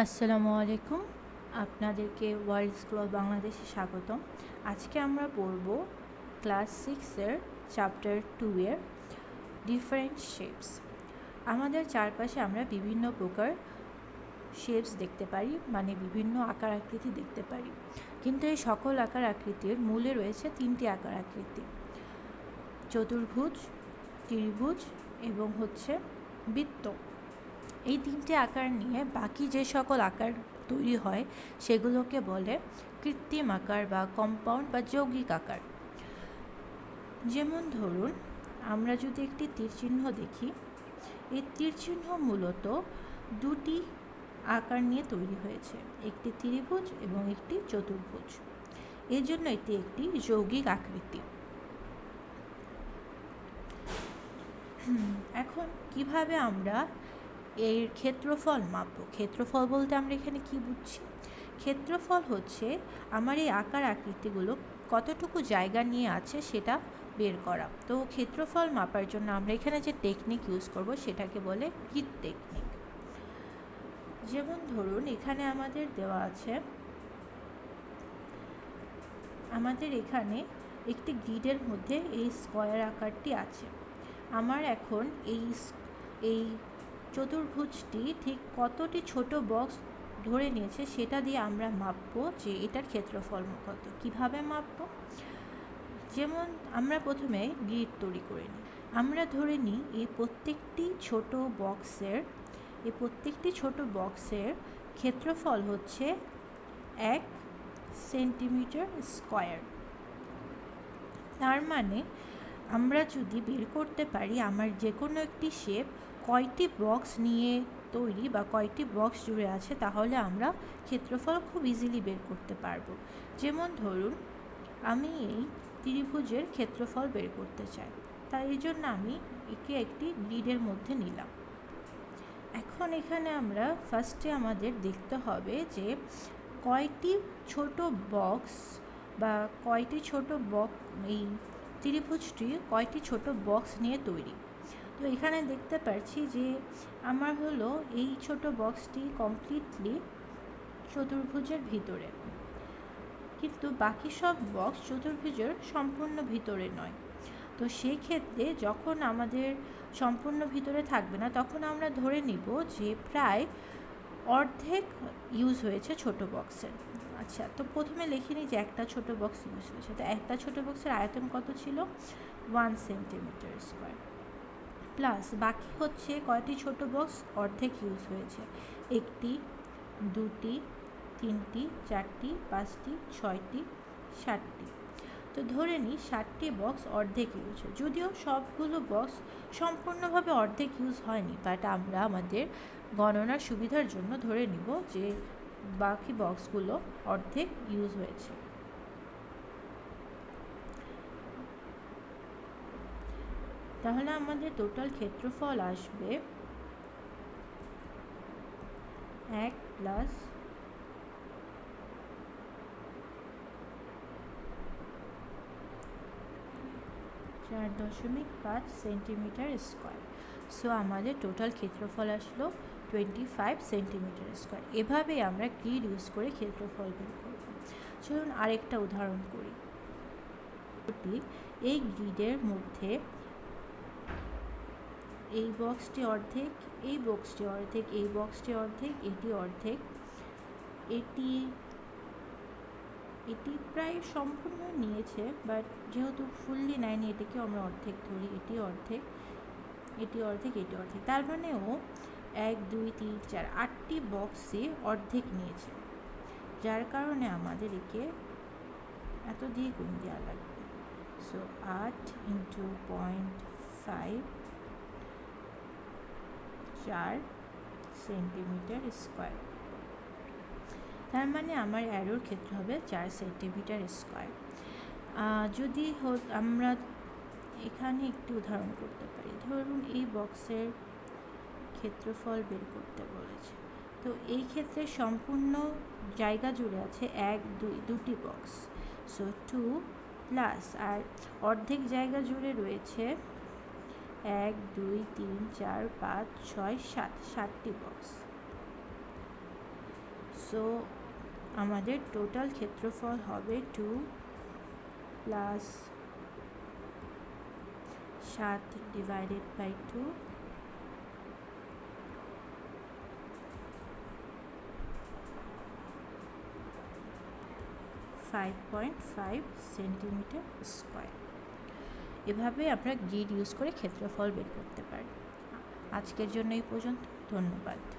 আসসালামু আলাইকুম, আপনাদেরকে ওয়ার্ল্ড স্কুল অফ বাংলাদেশে স্বাগতম। আজকে আমরা পড়ব ক্লাস 6-এর চ্যাপ্টার 2-এর ডিফারেন্ট শেপস। আমাদের চারপাশে আমরা বিভিন্ন প্রকার শেপস দেখতে পারি, মানে বিভিন্ন আকার আকৃতি দেখতে পারি, কিন্তু এই সকল আকার আকৃতির মূলে রয়েছে তিনটি আকার আকৃতি: চতুর্ভুজ, ত্রিভুজ এবং বৃত্ত। এই তিনটি আকার নিয়ে বাকি যে সকল আকার তৈরি হয় সেগুলোকে বলে কৃত্রিম আকার বা কম্পাউন্ড বা যৌগিক আকার। যেমন ধরুন, আমরা যদি একটি তীরচিহ্ন দেখি, এই তীরচিহ্ন মূলত দুটি আকার নিয়ে তৈরি হয়েছে, একটি ত্রিভুজ এবং একটি চতুর্ভুজ। এর জন্য এটি একটি যৌগিক আকৃতি। এখন কিভাবে আমরা এর ক্ষেত্রফল মাপব? ক্ষেত্রফল বলতে আমরা এখানে কি বুঝছি? ক্ষেত্রফল হচ্ছে আমার এই আকার আকৃতিগুলো কতটুকু জায়গা নিয়ে আছে সেটা বের করা। তো ক্ষেত্রফল মাপার জন্য আমরা এখানে যে টেকনিক ইউজ করব সেটাকে বলে গ্রিড টেকনিক। যেমন ধরুন, এখানে আমাদের দেওয়া আছে, আমাদের এখানে একটি গ্রিডের মধ্যে এই স্কয়ার আকারটি আছে। আমার এখন এই চতুর্ভুজটি ঠিক কতটি ছোট বক্স ধরে নিয়েছে সেটা দিয়ে আমরা মাপবো যে এটার ক্ষেত্রফল কত। কিভাবে মাপবো? যেমন আমরা প্রথমে গ্রিড তৈরি করে নিই। আমরা ধরে নিই এই প্রত্যেকটি ছোট বক্সের ক্ষেত্রফল হচ্ছে 1 সেন্টিমিটার স্কয়ার। তার মানে আমরা যদি বের করতে পারি আমার যে কোনো একটি শেপ কয়টি বক্স নিয়ে তৈরি বা কয়টি বক্স জুড়ে আছে, তাহলে আমরা ক্ষেত্রফল খুব ইজিলি বের করতে পারবো। যেমন ধরুন, আমি এই ত্রিভুজের ক্ষেত্রফল বের করতে চাই, তাই এই জন্য আমি একে একটি গ্রিডের মধ্যে নিলাম। এখন এখানে আমরা ফার্স্টে আমাদের দেখতে হবে যে কয়টি ছোট বক্স এই ত্রিভুজটি কয়টি ছোট বক্স নিয়ে তৈরি। তো এখানে দেখতে পাচ্ছি যে আমার এই ছোট বক্সটি কমপ্লিটলি চতুর্ভুজের ভিতরে, কিন্তু বাকি সব বক্স চতুর্ভুজের সম্পূর্ণ ভিতরে নয়। তো সেই ক্ষেত্রে যখন আমাদের সম্পূর্ণ ভিতরে থাকবে না, তখন আমরা ধরে নিব যে প্রায় অর্ধেক ইউজ হয়েছে ছোট বক্সের। আচ্ছা, তো প্রথমে লিখে নিই যে একটা ছোট বক্স ইউজ হয়েছে। তো একটা ছোট বক্সের আয়তন কত ছিল? 1 সেন্টিমিটার স্কয়ার। প্লাস বাকি কয়টি ছোট বক্স অর্ধেক ইউজ হয়েছে? একটি, দুটি, তিনটি, চারটি, পাঁচটি, ছয়টি, 7টি। তো ধরে নিই 7টি বক্স অর্ধেক ইউজ হয়। যদিও সবগুলো বক্স সম্পূর্ণভাবে অর্ধেক ইউজ হয়নি, বাট আমরা আমাদের গণনার সুবিধার জন্য ধরে নিব যে বাকি বক্সগুলো অর্ধেক ইউজ হয়েছে। তাহলে আমাদের টোটাল ক্ষেত্রফল আসবে 1 প্লাস 4.5 সেন্টিমিটার স্কয়ার। সো আমাদের টোটাল ক্ষেত্রফল আসলো 25 সেন্টিমিটার স্কয়ার। এভাবেই আমরা গ্রিড ইউজ করে ক্ষেত্রফল বের করব। চলুন আরেকটা উদাহরণ করি। এই গ্রিডের মধ্যে এই বক্সটি অর্ধেক, এই বক্সটি অর্ধেক, এই বক্সটি অর্ধেক, এটি অর্ধেক, এটি প্রায় সম্পূর্ণ নিয়েছে, বাট যেহেতু ফুললি নেয়নি এটাকে আমরা অর্ধেক ধরি। এটি অর্ধেক, এটি অর্ধেক, এটি অর্ধেক। তার মানে ও 1, 2, 3, 4, 8টি বক্সে অর্ধেক নিয়েছে, যার কারণে আমাদের একে এত দিয়ে গুণ দেওয়া লাগবে। So 8 × 0.5, 4 centimetre square. তার মানে আমার অ্যারোর ক্ষেত্র হবে 4 সেন্টিমিটার স্কয়ার। যদি আমরা এখানে একটি উদাহরণ করতে পারি। ধরুন এই বক্সের ক্ষেত্রফল বের করতে বলেছে। তো এই ক্ষেত্রে সম্পূর্ণ জায়গা জুড়ে আছে 1, 2, দুটি বক্স। সো 2 প্লাস আর অর্ধেক জায়গা জুড়ে রয়েছে 1, 2, 3, 4, 5, 6, 7, 7টি বক্স। সো আমাদের টোটাল ক্ষেত্রফল হবে 2 plus 7 divided by 2 5.5 centimetre square. এভাবে আমরা গ্রিড ইউজ করে ক্ষেত্রফল বের করতে পারি। আজকের জন্য এই পর্যন্ত, ধন্যবাদ।